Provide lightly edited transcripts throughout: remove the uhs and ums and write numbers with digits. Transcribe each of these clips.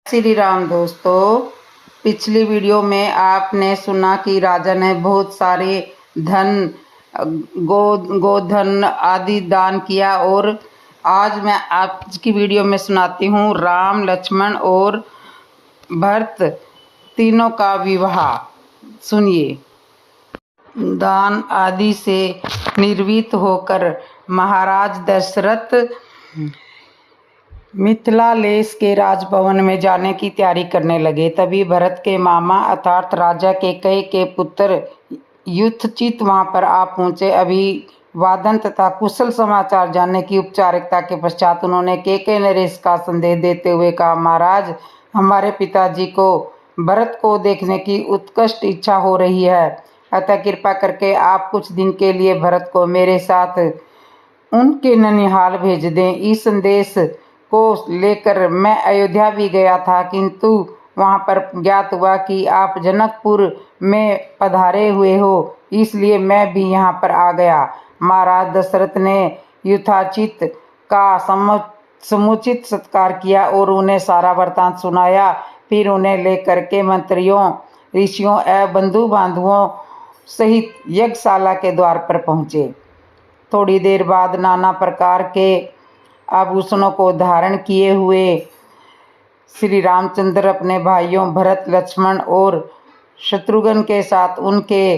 श्री राम दोस्तों, पिछली वीडियो में आपने सुना कि राजा ने बहुत सारे धन गोधन आदि दान किया। और आज मैं आपकी वीडियो में सुनाती हूँ राम, लक्ष्मण और भरत तीनों का विवाह। सुनिए। दान आदि से निर्वित होकर महाराज दशरथ मिथिलालेश के राजभवन में जाने की तैयारी करने लगे। तभी भरत के मामा अर्थात राजा केकई के पुत्र युद्धचित वहां पर आ पहुंचे। अभिवादन तथा कुशल समाचार जानने की औपचारिकता के पश्चात उन्होंने केकई नरेश का संदेश देते हुए कहा, महाराज, हमारे पिताजी को भरत को देखने की उत्कट इच्छा हो रही है, अतः कृपा करके आप कुछ दिन के लिए भरत को मेरे साथ उनके ननिहाल भेज दें। इस संदेश को लेकर मैं अयोध्या भी गया था, किंतु वहां पर ज्ञात हुआ कि आप जनकपुर में पधारे हुए हो, इसलिए मैं भी यहाँ पर आ गया। महाराज दशरथ ने युद्धाचित का समुचित सत्कार किया और उन्हें सारा वृत्तांत सुनाया। फिर उन्हें लेकर के मंत्रियों, ऋषियों एवं बंधु बांधवों सहित यज्ञशाला के द्वार पर पहुंचे। थोड़ी देर बाद नाना प्रकार के आभूषणों को धारण किए हुए श्री रामचंद्र अपने भाइयों भरत, लक्ष्मण और शत्रुघ्न के साथ उनके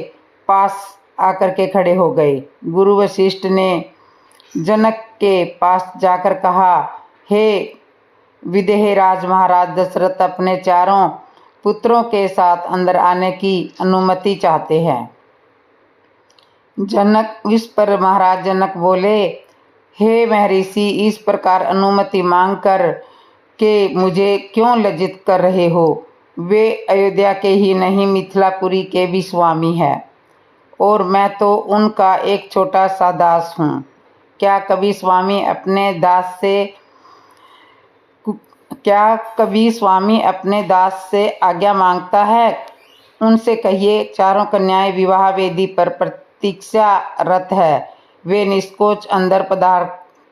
पास आकर के खड़े हो गए। गुरु वशिष्ठ ने जनक के पास जाकर कहा, हे विदेहराज, महाराज दशरथ अपने चारों पुत्रों के साथ अंदर आने की अनुमति चाहते हैं। जनक इस पर महाराज जनक बोले, हे महर्षि, इस प्रकार अनुमति मांगकर के मुझे क्यों लज्जित कर रहे हो? वे अयोध्या के ही नहीं मिथिलापुरी के भी स्वामी हैं और मैं तो उनका एक छोटा सा दास हूँ। क्या कभी स्वामी अपने दास से आज्ञा मांगता है? उनसे कहिए, चारों कन्याएं विवाह वेदी पर प्रतीक्षारत है, वे निष्कोच अंदर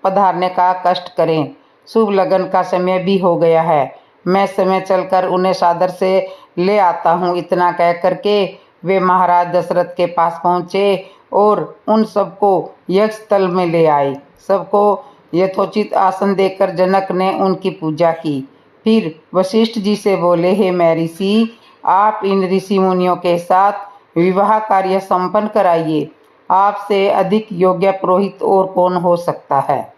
पधारने का कष्ट करें। शुभ लगन का समय भी हो गया है, मैं समय चलकर उन्हें सादर से ले आता हूँ। इतना कह करके वे महाराज दशरथ के पास पहुँचे और उन सबको यज्ञस्थल में ले आए। सबको यथोचित आसन देकर जनक ने उनकी पूजा की। फिर वशिष्ठ जी से बोले, हे महर्षि, आप इन ऋषि मुनियों के साथ विवाह कार्य संपन्न कराइए। आपसे अधिक योग्य पुरोहित और कौन हो सकता है?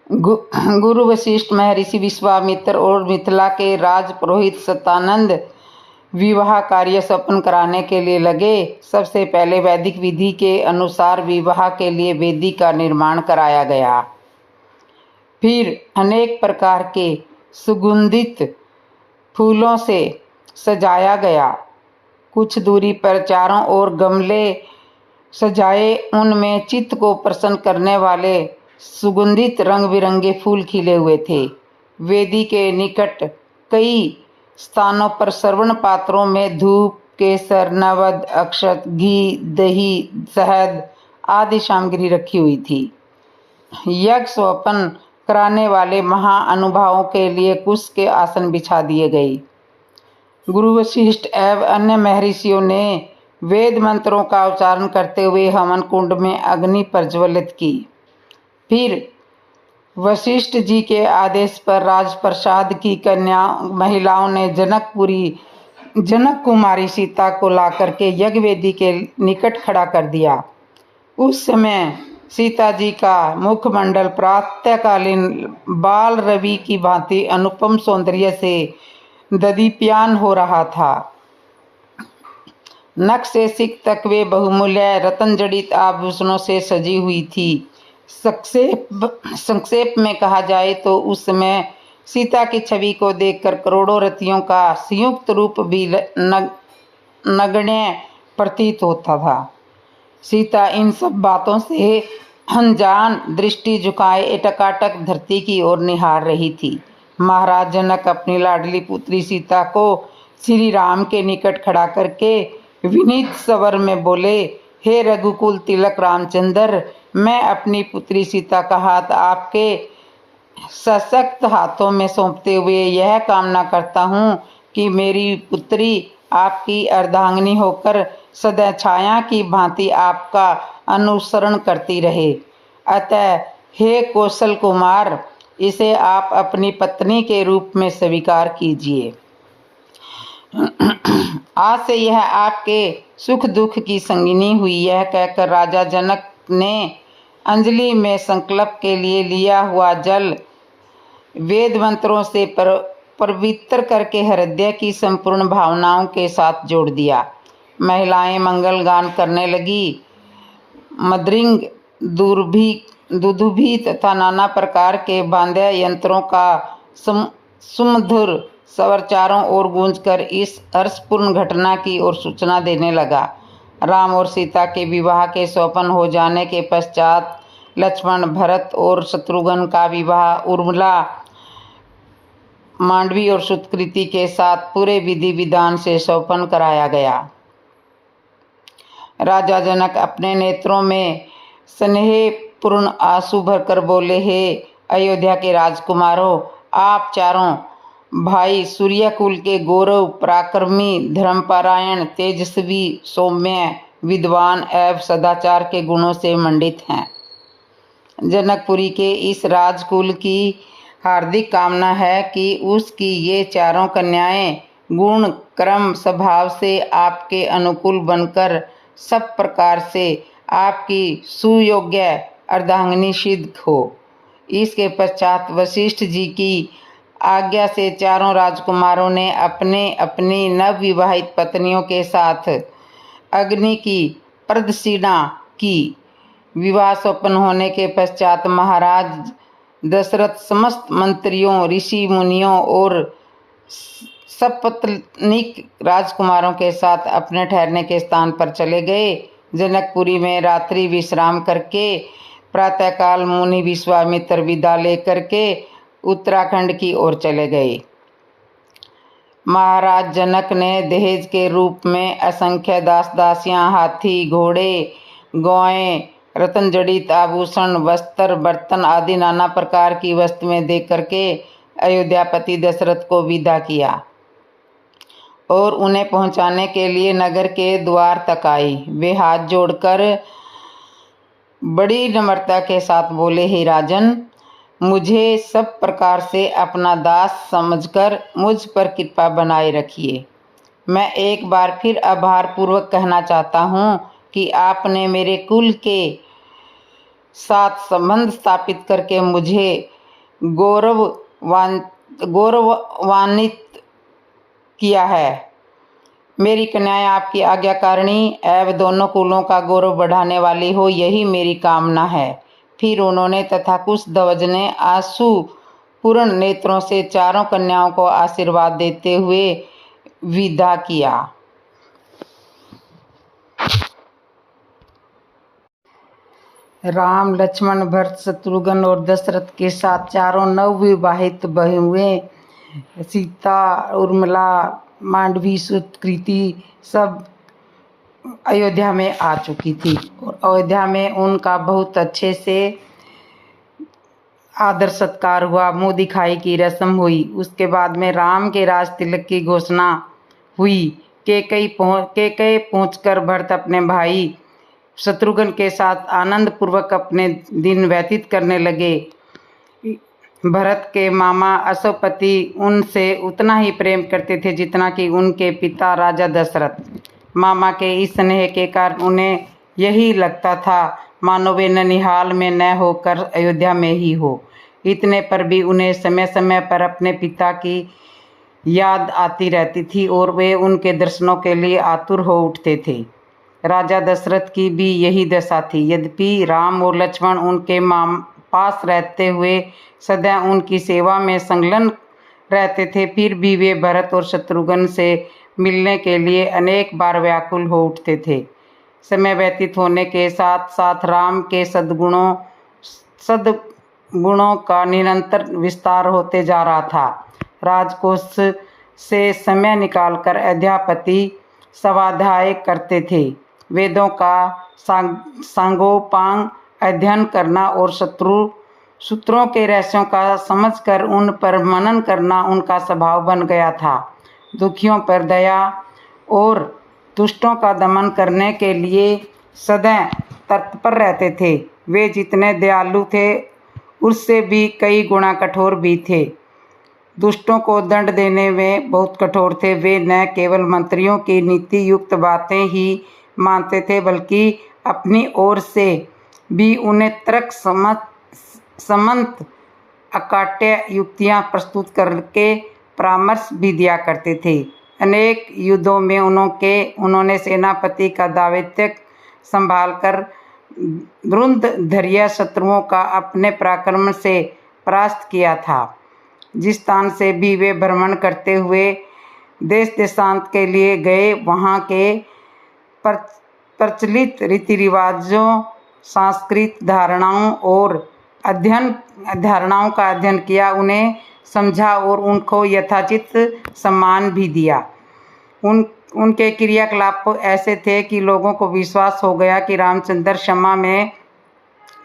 गुरु वशिष्ठ, महर्षि विश्वामित्र और मिथिला के राज पुरोहित सत्यानंद विवाह कार्य संपन्न कराने के लिए लगे। सबसे पहले वैदिक विधि के अनुसार विवाह के लिए वेदी का निर्माण कराया गया। फिर अनेक प्रकार के सुगंधित फूलों से सजाया गया। कुछ दूरी पर चारों ओर गमले सजाए, उनमें चित्त को प्रसन्न करने वाले सुगंधित रंग बिरंगे फूल खिले हुए थे। वेदी के निकट कई स्थानों पर श्रवण पात्रों में धूप, केसर, नवद, अक्षत, घी, दही, शहद आदि सामग्री रखी हुई थी। यज्ञ संपन्न कराने वाले महानुभावों के लिए कुश के आसन बिछा दिए गए। गुरु वशिष्ठ एवं अन्य महर्षियों ने वेद मंत्रों का उच्चारण करते हुए हवन कुंड में अग्नि प्रज्वलित की। फिर वशिष्ठ जी के आदेश पर राजप्रसाद की महिलाओं ने जनक कुमारी सीता को लाकर के यज्ञ वेदी के निकट खड़ा कर दिया। उस समय सीता जी का मुखमंडल प्रातःकालीन बाल रवि की भांति अनुपम सौंदर्य से ददीप्यमान हो रहा था। नख से सिक तक वे बहुमूल्य रत्न जड़ित आभूषणों से सजी हुई थी। संक्षेप में कहा जाए तो उस समय सीता की छवि को देखकर करोड़ों रतियों का संयुक्त रूप भी नगण्य प्रतीत होता था। सीता इन सब बातों से अनजान दृष्टि झुकाए टकाटक धरती की ओर निहार रही थी। महाराज जनक अपनी लाडली पुत्री सीता को श्री राम के निकट खड़ा करके विनीत स्वर में बोले, हे रघुकुल तिलक रामचंद्र, मैं अपनी पुत्री सीता का हाथ आपके सशक्त हाथों में सौंपते हुए यह कामना करता हूँ कि मेरी पुत्री आपकी अर्धांगिनी होकर सदा छाया की भांति आपका अनुसरण करती रहे। अतः हे कौशल कुमार, इसे आप अपनी पत्नी के रूप में स्वीकार कीजिए। आज से यह आपके सुख दुख की संगिनी हुई। यह कहकर राजा जनक ने अंजलि में संकल्प के लिए लिया हुआ जल वेद मंत्रों से पवित्र करके हृदय की संपूर्ण भावनाओं के साथ जोड़ दिया। महिलाएं मंगल गान करने लगी। मृदंग, दुदुभी तथा नाना प्रकार के वाद्य यंत्रों का सुमधुर स्वर चारों ओर गूंजकर इस हर्षपूर्ण घटना की ओर सूचना देने लगा। राम और सीता के विवाह के संपन्न हो जाने के पश्चात लक्ष्मण, भरत और शत्रुघ्न का विवाह उर्मिला, मांडवी और सुकृति के साथ पूरे विधि विधान से संपन्न कराया गया। राजा जनक अपने नेत्रों में स्नेहपूर्ण आंसू भरकर बोले, हे अयोध्या के राजकुमारों, आप चारों भाई सूर्यकुल के गौरव, पराक्रमी, धर्मपरायण, तेजस्वी, सौम्य, विद्वान एवं सदाचार के गुणों से मंडित हैं। जनकपुरी के इस राजकुल की हार्दिक कामना है कि उसकी ये चारों कन्याएं गुण, क्रम, स्वभाव से आपके अनुकूल बनकर सब प्रकार से आपकी सुयोग्य अर्धांगिनी सिद्ध हो। इसके पश्चात वशिष्ठ जी की आज्ञा से चारों राजकुमारों ने अपने अपनी नवविवाहित पत्नियों के साथ अग्नि की प्रदक्षिणा की। विवाह संपन्न होने के पश्चात महाराज दशरथ समस्त मंत्रियों, ऋषि मुनियों और सपत्नीक राजकुमारों के साथ अपने ठहरने के स्थान पर चले गए। जनकपुरी में रात्रि विश्राम करके प्रातःकाल मुनि विश्वामित्र विदा लेकर के उत्तराखंड की ओर चले गए। महाराज जनक ने दहेज के रूप में असंख्य दास दासियां, हाथी, घोड़े, गौएं, रत्न जड़ित आभूषण, वस्त्र, बर्तन आदि नाना प्रकार की वस्तुएं दे करके अयोध्यापति दशरथ को विदा किया और उन्हें पहुंचाने के लिए नगर के द्वार तक आई। वे हाथ जोड़कर बड़ी नम्रता के साथ बोले, हे राजन, मुझे सब प्रकार से अपना दास समझकर मुझ पर कृपा बनाए रखिए। मैं एक बार फिर आभार पूर्वक कहना चाहता हूँ कि आपने मेरे कुल के साथ संबंध स्थापित करके मुझे गौरवान्वित किया है। मेरी कन्याएं आपकी आज्ञाकारिणी एवं दोनों कुलों का गौरव बढ़ाने वाली हो, यही मेरी कामना है। फिर उन्होंने तथा कुछ ध्वज ने आंसू पूर्ण नेत्रों से चारों कन्याओं को आशीर्वाद देते हुए विदा किया। राम, लक्ष्मण, भरत, शत्रुघ्न और दशरथ के साथ चारों नवविवाहित बहुएं सीता, उर्मिला, मांडवी, सुकृति सब अयोध्या में आ चुकी थी और अयोध्या में उनका बहुत अच्छे से आदर सत्कार हुआ, मुंह दिखाई की रस्म हुई। उसके बाद में राम के राज तिलक की घोषणा हुई। कैकेयी पहुंचकर भरत अपने भाई शत्रुघ्न के साथ आनंद पूर्वक अपने दिन व्यतीत करने लगे। भरत के मामा अश्वपति उनसे उतना ही प्रेम करते थे जितना कि उनके पिता राजा दशरथ। मामा के इस स्नेह के कारण उन्हें यही लगता था मानो वे ननिहाल में न होकर अयोध्या में ही हो। इतने पर भी उन्हें समय समय पर अपने पिता की याद आती रहती थी और वे उनके दर्शनों के लिए आतुर हो उठते थे। राजा दशरथ की भी यही दशा थी। यद्यपि राम और लक्ष्मण उनके पास रहते हुए सदा उनकी सेवा में संलग्न रहते थे, फिर भी वे भरत और शत्रुघ्न से मिलने के लिए अनेक बार व्याकुल हो उठते थे। समय व्यतीत होने के साथ साथ राम के सद्गुणों का निरंतर विस्तार होते जा रहा था। राजकोष से समय निकालकर अयोध्यापति स्वाध्याय करते थे। वेदों का सांगोपांग अध्ययन करना और सूत्रों के रहस्यों का समझकर उन पर मनन करना उनका स्वभाव बन गया था। दुखियों पर दया और दुष्टों का दमन करने के लिए सदैव तत्पर रहते थे। वे जितने दयालु थे उससे भी कई गुना कठोर भी थे। दुष्टों को दंड देने में बहुत कठोर थे। वे न केवल मंत्रियों की नीति युक्त बातें ही मानते थे बल्कि अपनी ओर से भी उन्हें तर्क सम्मत अकाट्य युक्तियां प्रस्तुत करके परामर्श भी दिया करते थे। अनेक युद्धों में उन्होंने सेनापति का दायित्व संभालकर धुरंधर शत्रुओं का अपने पराक्रम से परास्त किया था। जिस स्थान से भी वे भ्रमण करते हुए देश देशांतर के लिए गए, वहाँ के प्रचलित रीति रिवाजों, सांस्कृतिक धारणाओं का अध्ययन किया, उन्हें समझा और उनको यथोचित सम्मान भी दिया। उनके क्रियाकलाप ऐसे थे कि लोगों को विश्वास हो गया कि रामचंद्र क्षमा में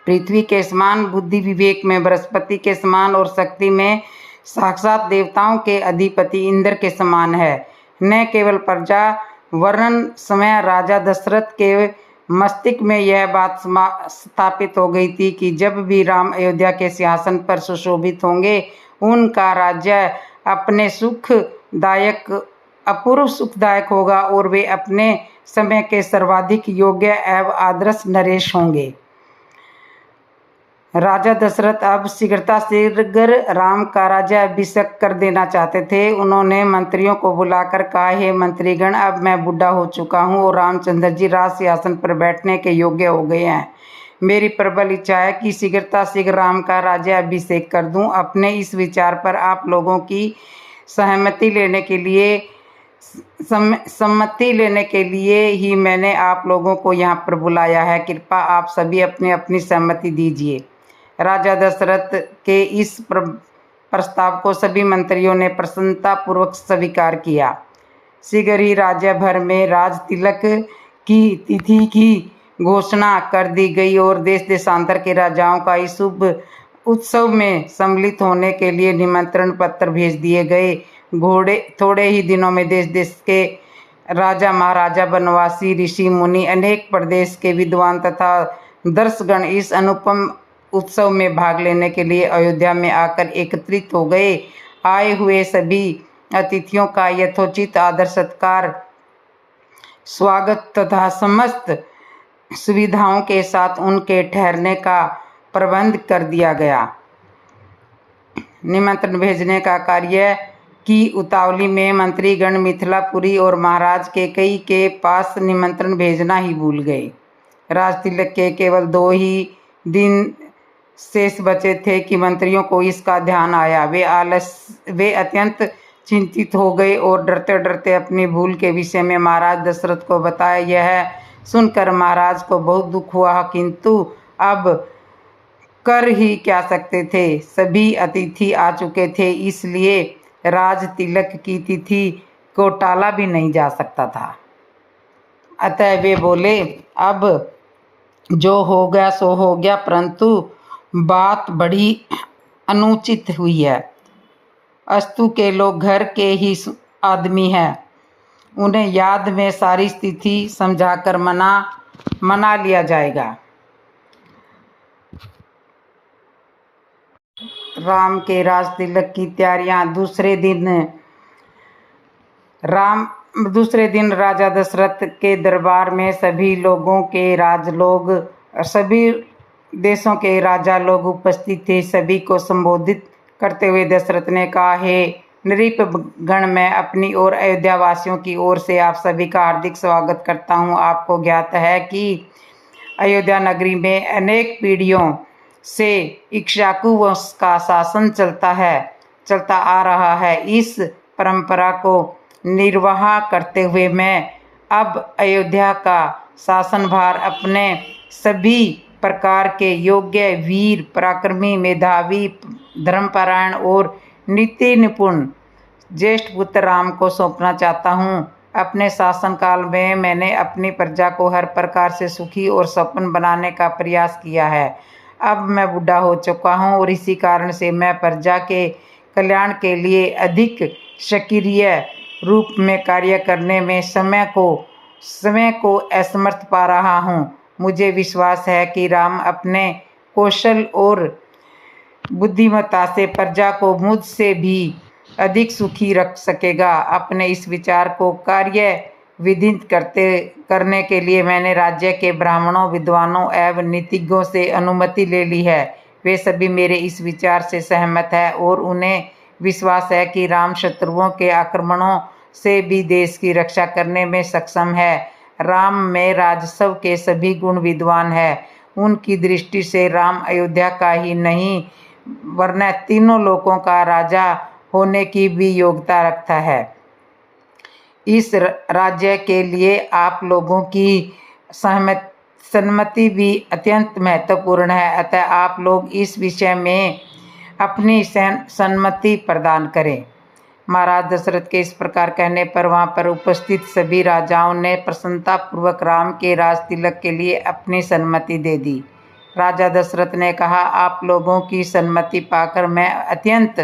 पृथ्वी के समान, बुद्धि विवेक में बृहस्पति के समान और शक्ति में साक्षात देवताओं के अधिपति इंद्र के समान है। न केवल प्रजा वरन स्वयं राजा दशरथ के मस्तिष्क में यह बात स्थापित हो गई थी कि जब भी राम अयोध्या के सिंहासन पर सुशोभित होंगे, उनका राज्य अपूर्व सुखदायक होगा और वे अपने समय के सर्वाधिक योग्य एवं आदर्श नरेश होंगे। राजा दशरथ अब शीघ्र राम का राज्याभिषेक कर देना चाहते थे। उन्होंने मंत्रियों को बुलाकर कहा, हे मंत्रीगण, अब मैं बूढ़ा हो चुका हूँ और रामचंद्र जी राज सिंहासन पर बैठने के योग्य हो गए हैं। मेरी प्रबल इच्छा है कि शीघ्र राम का राज्याभिषेक कर दूं। अपने इस विचार पर आप लोगों की सम्मति लेने के लिए ही मैंने आप लोगों को यहाँ पर बुलाया है। कृपया आप सभी अपनी अपनी सहमति दीजिए। राजा दशरथ के इस प्रस्ताव को सभी मंत्रियों ने प्रसन्नतापूर्वक स्वीकार किया। शीघ्र ही राज्य भर में राज तिलक की तिथि की घोषणा कर दी गई और देश देशांतर के राजाओं का इस शुभ उत्सव में सम्मिलित होने के लिए निमंत्रण पत्र भेज दिए गए। थोड़े ही दिनों में देश देश के राजा महाराजा, वनवासी, ऋषि मुनि, अनेक प्रदेश के विद्वान तथा दर्शकगण इस अनुपम उत्सव में भाग लेने के लिए अयोध्या में आकर एकत्रित हो गए। आए हुए सभी अतिथियों का यथोचित आदर सत्कार, स्वागत तथा समस्त सुविधाओं के साथ उनके ठहरने का प्रबंध कर दिया गया। निमंत्रण भेजने का कार्य की उतावली में मंत्रीगण मिथिलापुरी और महाराज के पास निमंत्रण भेजना ही भूल गए। राजतिलक के केवल 2 ही दिन शेष बचे थे कि मंत्रियों को इसका ध्यान आया। वे अत्यंत चिंतित हो गए और डरते डरते अपनी भूल के विषय में महाराज दशरथ को बताया। यह सुनकर महाराज को बहुत दुख हुआ, किंतु अब कर ही क्या सकते थे। सभी अतिथि आ चुके थे, इसलिए राज तिलक की तिथि को टाला भी नहीं जा सकता था। अतः वे बोले, अब जो हो गया सो हो गया, परंतु बात बड़ी अनुचित हुई है। अस्तु के लोग घर के ही आदमी हैं, उन्हें याद में सारी स्थिति समझाकर मना लिया जाएगा। राम के राज तिलक की तैयारियां। दूसरे दिन राजा दशरथ के दरबार में सभी देशों के राजा लोग उपस्थित थे। सभी को संबोधित करते हुए दशरथ ने कहा, हे नृपगण, मैं अपनी और अयोध्या वासियों की ओर से आप सभी का हार्दिक स्वागत करता हूँ। आपको ज्ञात है कि अयोध्या नगरी में अनेक पीढ़ियों से इक्ष्वाकु वंश का शासन चलता आ रहा है। इस परंपरा को निर्वाह करते हुए मैं अब अयोध्या का शासनभार अपने सभी प्रकार के योग्य, वीर, पराक्रमी, मेधावी, धर्मपरायण और नीति निपुण ज्येष्ठ पुत्र राम को सौंपना चाहता हूँ। अपने शासनकाल में मैंने अपनी प्रजा को हर प्रकार से सुखी और संपन्न बनाने का प्रयास किया है। अब मैं बूढ़ा हो चुका हूँ और इसी कारण से मैं प्रजा के कल्याण के लिए अधिक सक्रिय रूप में कार्य करने में समय को असमर्थ पा रहा हूँ। मुझे विश्वास है कि राम अपने कौशल और बुद्धिमत्ता से प्रजा को मुझसे भी अधिक सुखी रख सकेगा। अपने इस विचार को कार्यान्वित करने के लिए मैंने राज्य के ब्राह्मणों, विद्वानों एवं नीतिज्ञों से अनुमति ले ली है। वे सभी मेरे इस विचार से सहमत हैं और उन्हें विश्वास है कि राम शत्रुओं के आक्रमणों से भी देश की रक्षा करने में सक्षम है। राम में राजस्व के सभी गुण विद्वान हैं। उनकी दृष्टि से राम अयोध्या का ही नहीं वरना तीनों लोकों का राजा होने की भी योग्यता रखता है। इस राज्य के लिए आप लोगों की सम्मति भी अत्यंत महत्वपूर्ण है, अतः आप लोग इस विषय में अपनी सम्मति प्रदान करें। महाराज दशरथ के इस प्रकार कहने पर वहां पर उपस्थित सभी राजाओं ने प्रसन्नतापूर्वक राम के राज तिलक के लिए अपनी सम्मति दे दी। राजा दशरथ ने कहा, आप लोगों की सम्मति पाकर मैं अत्यंत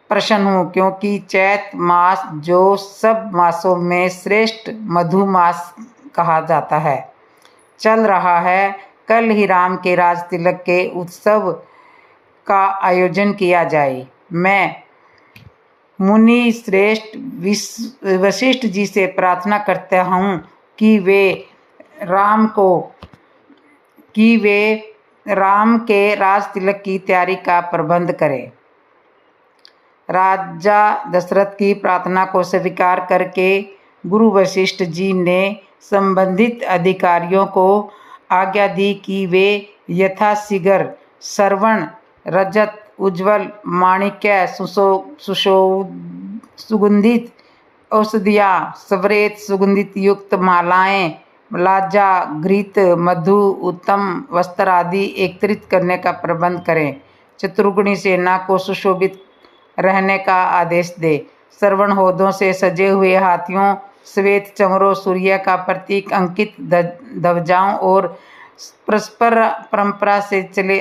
प्रसन्न हूँ, क्योंकि चैत मास जो सब मासों में श्रेष्ठ मधु मास कहा जाता है चल रहा है। कल ही राम के राज तिलक के उत्सव का आयोजन किया जाए। मैं मुनि श्रेष्ठ वशिष्ठ जी से प्रार्थना करता हूँ कि वे राम के राज तिलक की तैयारी का प्रबंध करें। राजा दशरथ की प्रार्थना को स्वीकार करके गुरु वशिष्ठ जी ने संबंधित अधिकारियों को आज्ञा दी कि वे यथाशीघ्र श्रवण, रजत, उज्ज्वल, माणिक्य, सुगंधित औषधियाँ, सवरेत सुगंधित युक्त मालाएं, लाजा, घृत, मधु, उत्तम वस्त्र आदि एकत्रित करने का प्रबंध करें। चतुर्गुणी सेना को सुशोभित रहने का आदेश दे। श्रवण होदों से सजे हुए हाथियों, श्वेत चमरों, सूर्य का प्रतीक अंकित ध्वजाओं और परस्पर परंपरा से चले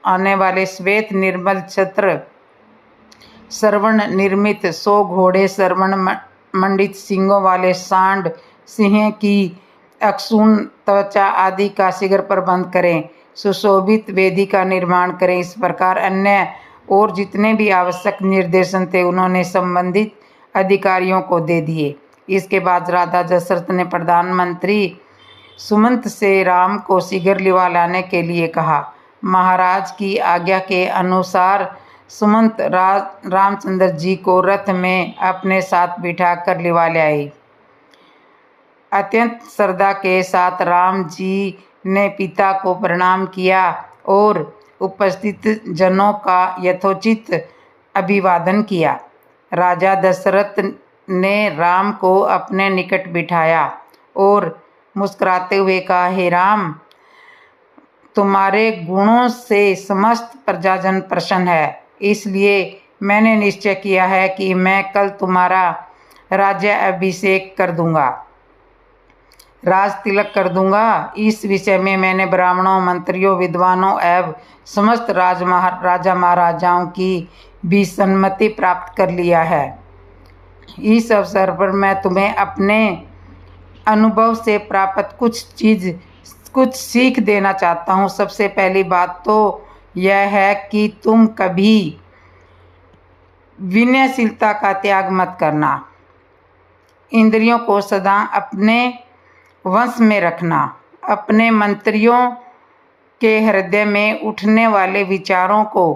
आने वाले श्वेत निर्मल छत्र, श्रवण निर्मित 100 घोड़े, श्रवण मंडित सिंगों वाले सांड, सिंह की अक्षुण त्वचा आदि का शीघ्र प्रबंध करें। सुशोभित वेदी का निर्माण करें। इस प्रकार अन्य और जितने भी आवश्यक निर्देशन थे उन्होंने संबंधित अधिकारियों को दे दिए। इसके बाद राजा दशरथ ने प्रधानमंत्री सुमंत से राम को शीघ्र लिवा लाने के लिए कहा। महाराज की आज्ञा के अनुसार सुमंत रामचंद्र जी को रथ में अपने साथ बिठाकर लिवा ले आई। अत्यंत श्रद्धा के साथ राम जी ने पिता को प्रणाम किया और उपस्थित जनों का यथोचित अभिवादन किया। राजा दशरथ ने राम को अपने निकट बिठाया और मुस्कुराते हुए कहा, हे राम, तुम्हारे गुणों से समस्त प्रजाजन प्रसन्न है, इसलिए मैंने निश्चय किया है कि मैं कल तुम्हारा राज्य अभिषेक कर दूंगा, राज तिलक कर दूंगा। इस विषय में मैंने ब्राह्मणों, मंत्रियों, विद्वानों एवं समस्त राजा महाराजाओं की भी सम्मति प्राप्त कर लिया है। इस अवसर पर मैं तुम्हें अपने अनुभव से प्राप्त कुछ सीख देना चाहता हूँ। सबसे पहली बात तो यह है कि तुम कभी विनयशीलता का त्याग मत करना। इंद्रियों को सदा अपने वश में रखना। अपने मंत्रियों के हृदय में उठने वाले विचारों को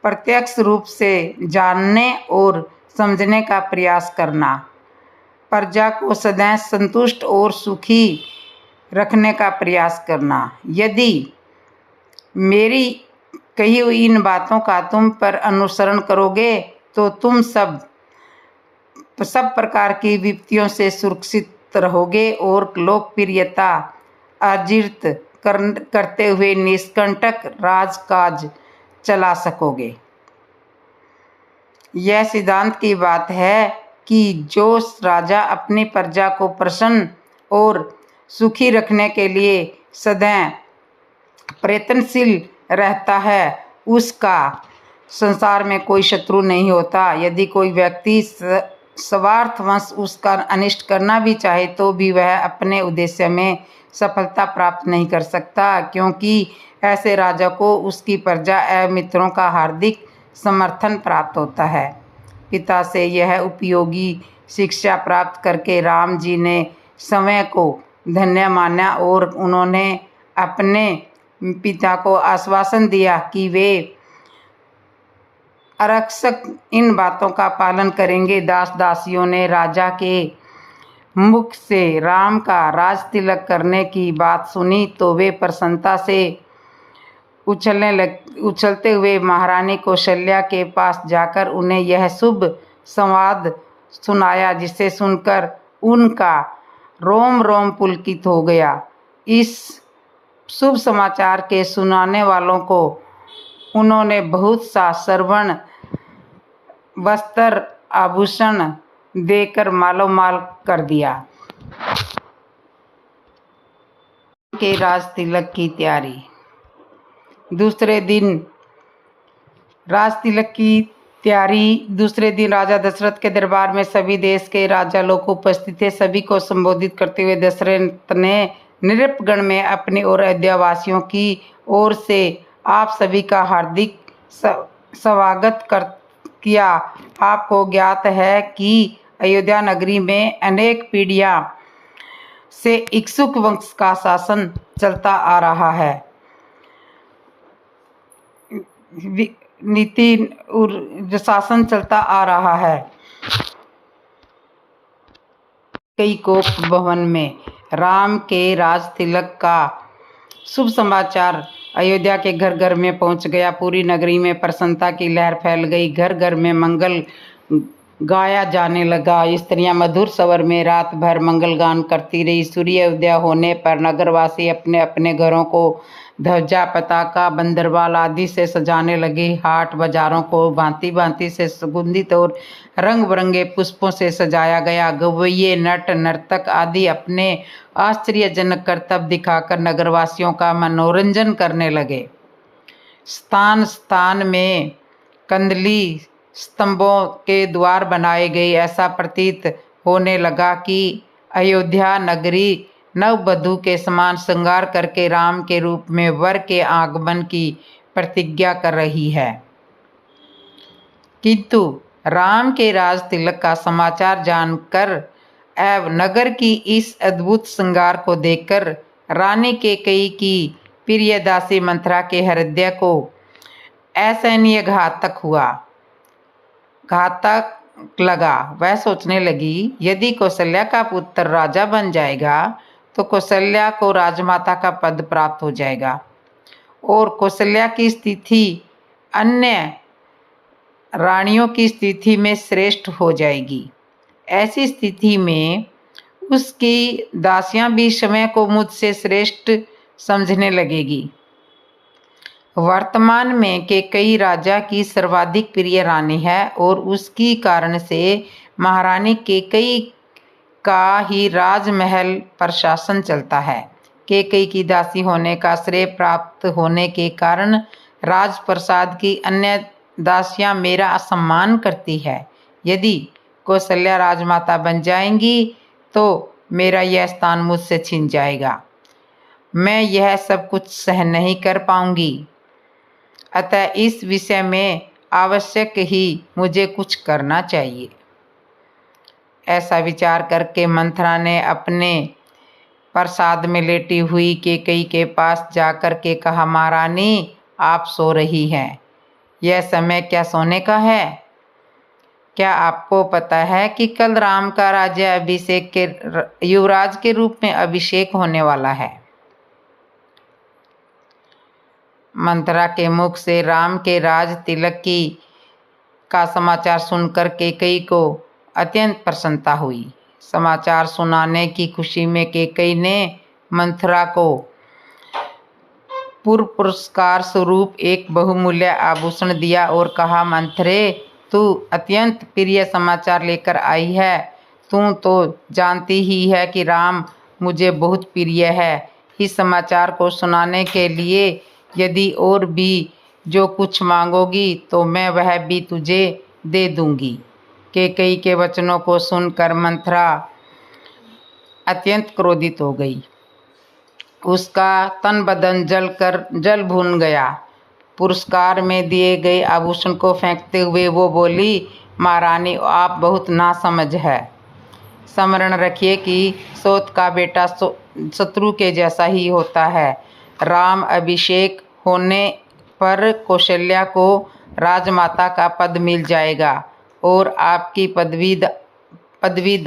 प्रत्यक्ष रूप से जानने और समझने का प्रयास करना। प्रजा को सदैव संतुष्ट और सुखी रखने का प्रयास करना। यदि मेरी कही हुई इन बातों का तुम पर अनुसरण करोगे तो तुम सब प्रकार की विपत्तियों से सुरक्षित रहोगे और लोकप्रियता अर्जित करते हुए निष्कंटक राजकाज चला सकोगे। यह सिद्धांत की बात है कि जो राजा अपनी प्रजा को प्रसन्न और सुखी रखने के लिए सदैव प्रयत्नशील रहता है, उसका संसार में कोई शत्रु नहीं होता। यदि कोई व्यक्ति स्वार्थवश उसका अनिष्ट करना भी चाहे तो भी वह अपने उद्देश्य में सफलता प्राप्त नहीं कर सकता, क्योंकि ऐसे राजा को उसकी प्रजा एवं मित्रों का हार्दिक समर्थन प्राप्त होता है। पिता से यह उपयोगी शिक्षा प्राप्त करके राम जी ने समय को धन्य माना और उन्होंने अपने पिता को आश्वासन दिया कि वे अरक्षक इन बातों का पालन करेंगे। दास दासियों ने राजा के मुख से राम का राज तिलक करने की बात सुनी तो वे प्रसन्नता से उछलते हुए महारानी कौशल्या के पास जाकर उन्हें यह शुभ संवाद सुनाया, जिसे सुनकर उनका रोम रोम पुलकित हो गया। इस शुभ समाचार के सुनाने वालों को उन्होंने बहुत सा स्वर्ण वस्त्र आभूषण देकर मालोमाल कर दिया। के राज तिलक की तैयारी। दूसरे दिन राजा दशरथ के दरबार में सभी देश के राजा लोग उपस्थित थे। सभी को संबोधित करते हुए दशरथ ने नृपगण में अपनी और अयोध्यावासियों की ओर से आप सभी का हार्दिक स्वागत किया। आपको ज्ञात है कि अयोध्या नगरी में अनेक पीढ़ियां से इक्ष्वाकु वंश का शासन चलता आ रहा है। शासन चलता आ रहा है। कई कोप भवन में राम के राज तिलक का शुभ समाचार अयोध्या के घर घर में पहुंच गया। पूरी नगरी में प्रसन्नता की लहर फैल गई। घर घर में मंगल गाया जाने लगा। स्त्रियां मधुर स्वर में रात भर मंगल गान करती रही। सूर्य उदय होने पर नगरवासी अपने अपने घरों को ध्वजा, पताका, बंदरवाल आदि से सजाने लगे। हाट बाजारों को भांति भांति से सुगंधित और रंग बिरंगे पुष्पों से सजाया गया। गवैये, नट नर्तक आदि अपने आश्चर्यजनक करतब दिखाकर नगरवासियों का मनोरंजन करने लगे। स्थान स्थान में कंदली स्तंभों के द्वार बनाए गए। ऐसा प्रतीत होने लगा कि अयोध्या नगरी नववधू के समान श्रृंगार करके राम के रूप में वर के आगमन की प्रतिज्ञा कर रही है। किंतु राम के राज तिलक का समाचार जानकर एवं नगर की इस अद्भुत श्रृंगार को देखकर रानी कैकेयी की प्रिय दासी मंथरा के हृदय को असहनीय घातक लगा। वह सोचने लगी, यदि कौशल्या का पुत्र राजा बन जाएगा तो कौशल्या को राजमाता का पद प्राप्त हो जाएगा और कौशल्या की स्थिति अन्य रानियों की स्थिति में श्रेष्ठ हो जाएगी। ऐसी स्थिति में उसकी दासियां भी समय को मुझसे श्रेष्ठ समझने लगेगी। वर्तमान में कैकेयी राजा की सर्वाधिक प्रिय रानी है और उसकी कारण से महारानी कैकेयी का ही राजमहल पर शासन चलता है। कैकेयी की दासी होने का श्रेय प्राप्त होने के कारण राजप्रसाद की अन्य दासियां मेरा असम्मान करती है। यदि कौशल्या राजमाता बन जाएंगी तो मेरा यह स्थान मुझसे छिन जाएगा। मैं यह सब कुछ सहन नहीं कर पाऊंगी। अतः इस विषय में आवश्यक ही मुझे कुछ करना चाहिए। ऐसा विचार करके मंथरा ने अपने प्रसाद में लेटी हुई कैकेयी के पास जाकर के कहा, महारानी आप सो रही हैं। यह समय क्या सोने का है? क्या आपको पता है कि कल राम का राज्य अभिषेक के युवराज के रूप में अभिषेक होने वाला है? मंथरा के मुख से राम के राज तिलक का समाचार सुनकर कैकेयी को अत्यंत प्रसन्नता हुई। समाचार सुनाने की खुशी में कैकेयी ने मंथरा को पूर्व पुरस्कार स्वरूप एक बहुमूल्य आभूषण दिया और कहा, मंथरे तू अत्यंत प्रिय समाचार लेकर आई है। तू तो जानती ही है कि राम मुझे बहुत प्रिय है। इस समाचार को सुनाने के लिए। यदि और भी जो कुछ मांगोगी तो मैं वह भी तुझे दे दूंगी। कैकेयी के वचनों को सुनकर मंथरा अत्यंत क्रोधित हो गई। उसका तन बदन जल भून गया। पुरस्कार में दिए गए आभूषण को फेंकते हुए वो बोली, महारानी, आप बहुत नासमझ है। स्मरण रखिए कि सौत का बेटा शत्रु के जैसा ही होता है। राम अभिषेक होने पर कौशल्या को राजमाता का पद मिल जाएगा और आपकी पदवी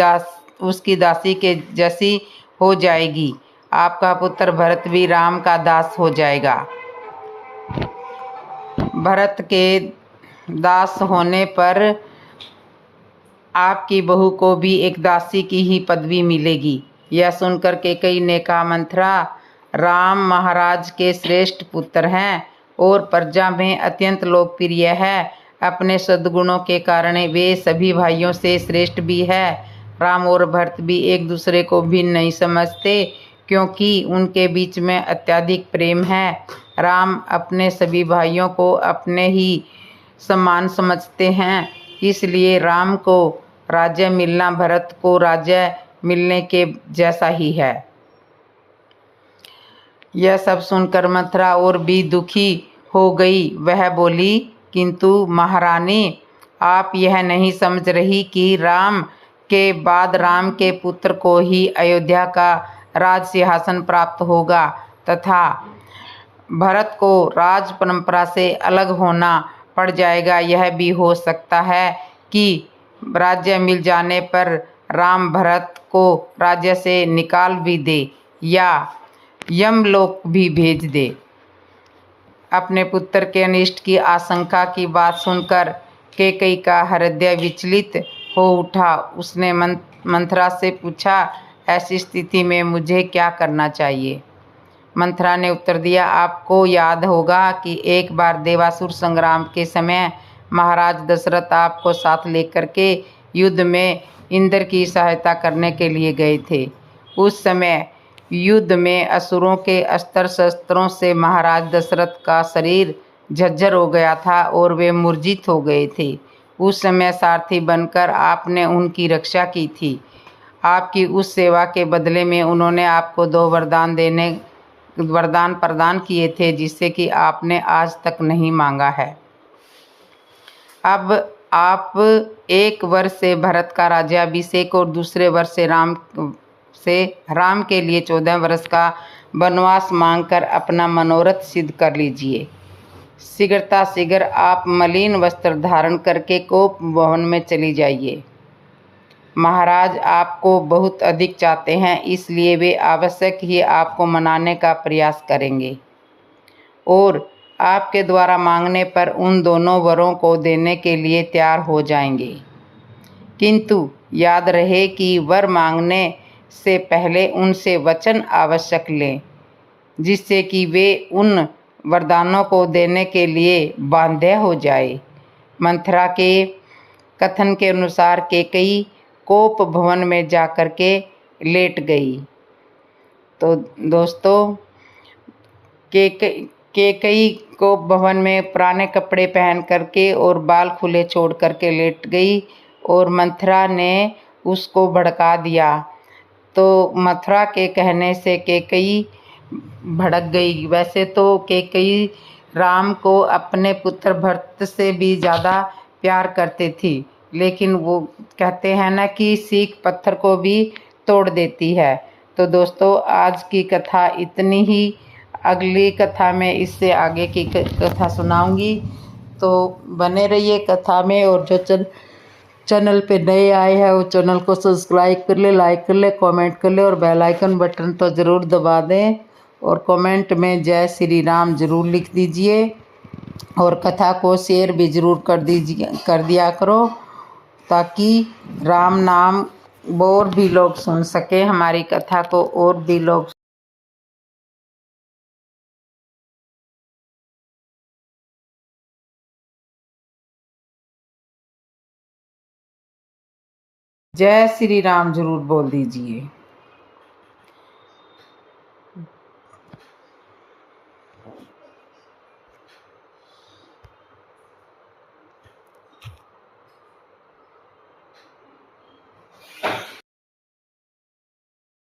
उसकी दासी के जैसी हो जाएगी। आपका पुत्र भरत भी राम का दास हो जाएगा। भरत के दास होने पर आपकी बहू को भी एक दासी की ही पदवी मिलेगी। यह सुनकर कैकेयी ने कहा, मंथरा, राम महाराज के श्रेष्ठ पुत्र हैं और प्रजा में अत्यंत लोकप्रिय है। अपने सद्गुणों के कारण वे सभी भाइयों से श्रेष्ठ भी है। राम और भरत भी एक दूसरे को भिन्न नहीं समझते क्योंकि उनके बीच में अत्यधिक प्रेम है। राम अपने सभी भाइयों को अपने ही समान समझते हैं, इसलिए राम को राज्य मिलना भरत को राज्य मिलने के जैसा ही है। यह सब सुनकर मंथरा और भी दुखी हो गई। वह बोली, किंतु महारानी, आप यह नहीं समझ रही कि राम के बाद राम के पुत्र को ही अयोध्या का राज सिंहासन प्राप्त होगा तथा भरत को राज परंपरा से अलग होना पड़ जाएगा। यह भी हो सकता है कि राज्य मिल जाने पर राम भरत को राज्य से निकाल भी दे या यमलोक भी भेज दे। अपने पुत्र के अनिष्ट की आशंका की बात सुनकर कैकेयी का हृदय विचलित हो उठा। उसने मंथरा से पूछा, ऐसी स्थिति में मुझे क्या करना चाहिए? मंथरा ने उत्तर दिया, आपको याद होगा कि एक बार देवासुर संग्राम के समय महाराज दशरथ आपको साथ लेकर के युद्ध में इंद्र की सहायता करने के लिए गए थे। उस समय युद्ध में असुरों के अस्त्र शस्त्रों से महाराज दशरथ का शरीर झज्जर हो गया था और वे मूर्छित हो गए थे। उस समय सारथी बनकर आपने उनकी रक्षा की थी। आपकी उस सेवा के बदले में उन्होंने आपको 2 वरदान प्रदान किए थे जिससे कि आपने आज तक नहीं मांगा है। अब आप एक वर्ष से भरत का राज्याभिषेक और दूसरे वर्ष से राम के लिए 14 वर्ष का वनवास मांगकर अपना मनोरथ सिद्ध कर लीजिए। शीघ्र आप मलिन वस्त्र धारण करके कोप भवन में चली जाइए। महाराज आपको बहुत अधिक चाहते हैं, इसलिए वे आवश्यक ही आपको मनाने का प्रयास करेंगे और आपके द्वारा मांगने पर उन दोनों वरों को देने के लिए तैयार हो जाएंगे। किंतु याद रहे कि वर मांगने से पहले उनसे वचन आवश्यक लें, जिससे कि वे उन वरदानों को देने के लिए बाध्य हो जाए। मंथरा के कथन के अनुसार कैकेयी कोप भवन में जाकर के लेट गई। तो दोस्तों, कैकेयी कोप भवन में पुराने कपड़े पहन करके और बाल खुले छोड़ करके लेट गई और मंथरा ने उसको भड़का दिया। तो मथुरा के कहने से कैकेयी भड़क गई। वैसे तो कैकेयी राम को अपने पुत्र भरत से भी ज़्यादा प्यार करती थी, लेकिन वो कहते हैं ना कि सीख पत्थर को भी तोड़ देती है। तो दोस्तों, आज की कथा इतनी ही। अगली कथा में इससे आगे की कथा सुनाऊंगी, तो बने रहिए कथा में। और जो चैनल पे नए आए हैं वो चैनल को सब्सक्राइब कर ले, लाइक कर ले, कमेंट कर ले और बेल आइकन बटन तो ज़रूर दबा दें और कमेंट में जय श्री राम ज़रूर लिख दीजिए और कथा को शेयर भी ज़रूर कर दिया करो, ताकि राम नाम और भी लोग सुन सकें, हमारी कथा को और भी लोग। जय श्री राम ज़रूर बोल दीजिए।